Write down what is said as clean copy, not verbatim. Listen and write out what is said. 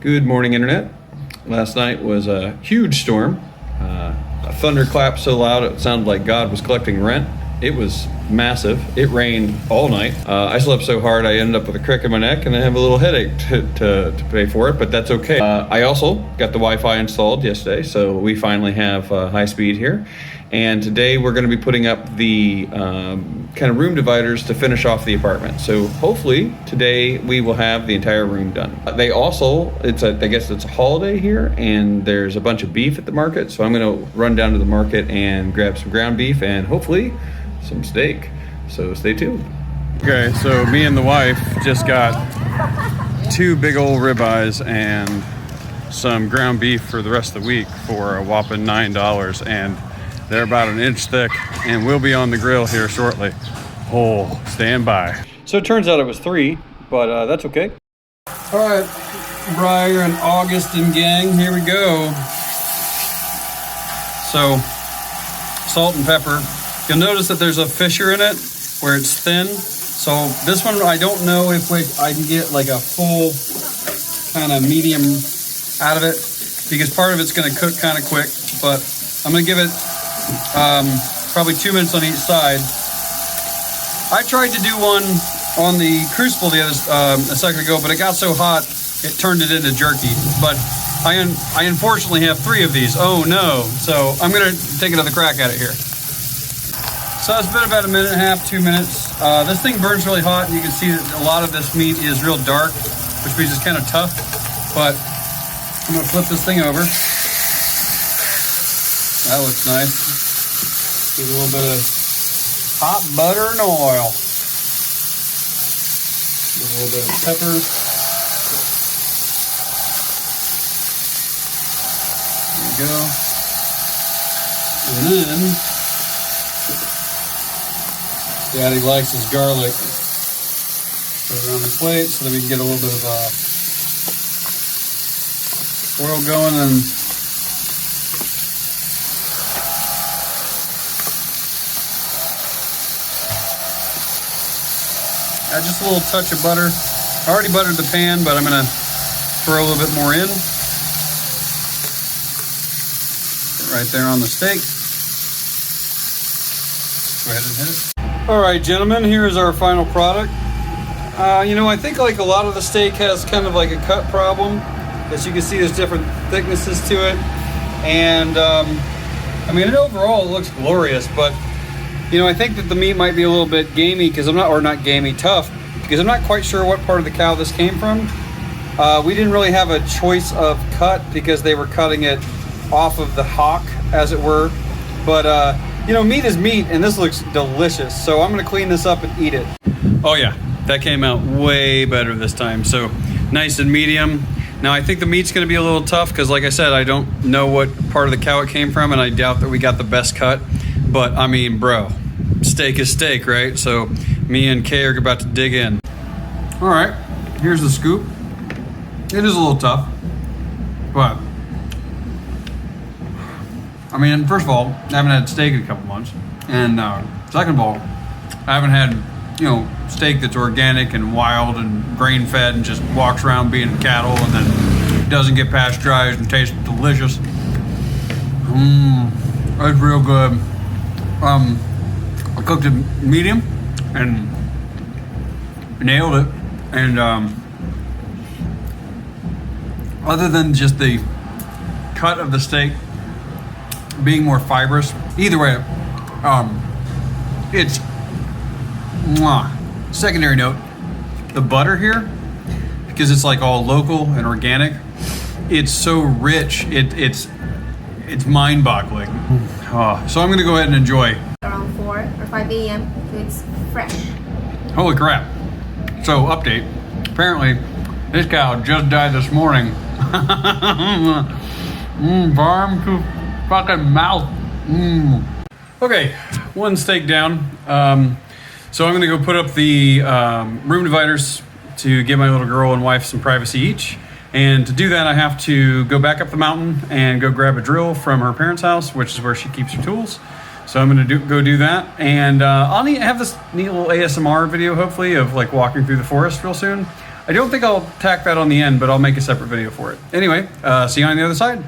Good morning, Internet. Last night was a huge storm. A thunderclap so loud it sounded like God was collecting rent. It was massive. It rained all night. I slept so hard I ended up with a crick in my neck and I have a little headache to pay for it, but that's okay. I also got the Wi-Fi installed yesterday, so we finally have high speed here. And today we're going to be putting up the kind of room dividers to finish off the apartment. So hopefully today we will have the entire room done. They also, I guess it's a holiday here, and there's a bunch of beef at the market. So I'm going to run down to the market and grab some ground beef and hopefully some steak. So stay tuned. Okay, so me and the wife just got 2 big old ribeyes and some ground beef for the rest of the week for a whopping $9. And they're about an inch thick, and we'll be on the grill here shortly. Oh, stand by. So it turns out it was 3, but that's okay. All right, Briar and August and gang, here we go. So, salt and pepper. You'll notice that there's a fissure in it where it's thin. So this one, I don't know if I can get like a full kind of medium out of it, because part of it's gonna cook kind of quick, but I'm gonna give it probably 2 minutes on each side. I tried to do one on the crucible a second ago, but it got so hot it turned it into jerky. But I unfortunately have 3 of these. Oh no! So I'm gonna take another crack at it here. So it's been about a minute and a half, 2 minutes. This thing burns really hot, and you can see that a lot of this meat is real dark, which means it's kind of tough. But I'm gonna flip this thing over. That looks nice. Give it a little bit of hot butter and oil. Give a little bit of pepper. There you go. And then, Daddy likes his garlic. Put it on the plate so that we can get a little bit of oil going, and just a little touch of butter. I already buttered the pan, but I'm gonna throw a little bit more in. Right there on the steak. Go ahead and hit it. All right, gentlemen, here is our final product. I think like a lot of the steak has kind of like a cut problem. As you can see, there's different thicknesses to it. And overall it looks glorious, but I think that the meat might be a little bit gamey because tough, because I'm not quite sure what part of the cow this came from. We didn't really have a choice of cut because they were cutting it off of the hock, as it were. But, meat is meat, and this looks delicious. So I'm going to clean this up and eat it. Oh yeah, that came out way better this time. So nice and medium. Now I think the meat's going to be a little tough because, like I said, I don't know what part of the cow it came from, and I doubt that we got the best cut. But I mean, bro, steak is steak, right? So me and Kay are about to dig in. All right, here's the scoop. It is a little tough, but first of all, I haven't had steak in a couple months, and second of all, I haven't had steak that's organic and wild and grain fed and just walks around being cattle and then doesn't get pasteurized and tastes delicious. That's real good. I cooked it medium and nailed it. And other than just the cut of the steak being more fibrous, either way, it's mwah. Secondary note, the butter here, because it's like all local and organic, it's so rich, it's mind-boggling. So I'm gonna go ahead and enjoy. Around 4 or 5 a.m. so it's fresh. Holy crap. So update, apparently this cow just died this morning. Farm to fucking mouth. Okay, 1 steak down. So I'm gonna go put up the room dividers to give my little girl and wife some privacy each. And to do that, I have to go back up the mountain and go grab a drill from her parents' house, which is where she keeps her tools. So I'm gonna go do that. And I'll have this neat little ASMR video, hopefully, of like walking through the forest real soon. I don't think I'll tack that on the end, but I'll make a separate video for it. Anyway, see you on the other side.